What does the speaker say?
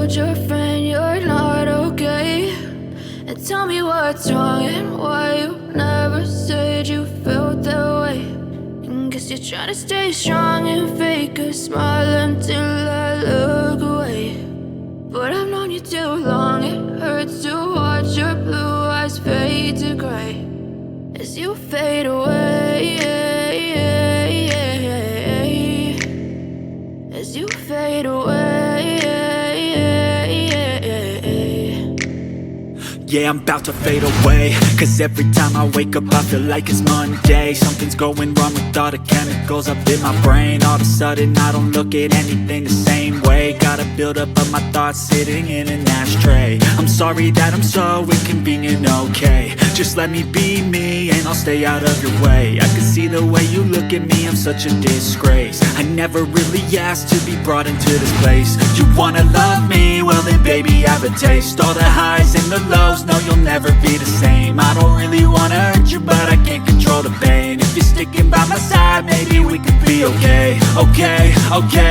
told your friend you're not okay, and tell me what's wrong and why you never said you felt that way. And guess you're trying to stay strong and fake a smile until I look away. But I've known you too long, it hurts to watch your blue eyes fade to gray as you fade away, as you fade away. Yeah, I'm about to fade away, cause every time I wake up I feel like it's Monday. Something's going wrong with all the chemicals up in my brain. All of a sudden I don't look at anything the same way. Got a build up of my thoughts sitting in an ashtray. I'm sorry that I'm so inconvenient, okay. Just let me be me and I'll stay out of your way. I can see the way you look at me, I'm such a disgrace. I never really asked to be brought into this place. You wanna love me? Well then baby, have a taste. All the highs and the lows, no, you'll never be the same. I don't really wanna hurt you, but I can't control the pain. If you're sticking by my side, maybe we could be okay, okay, okay.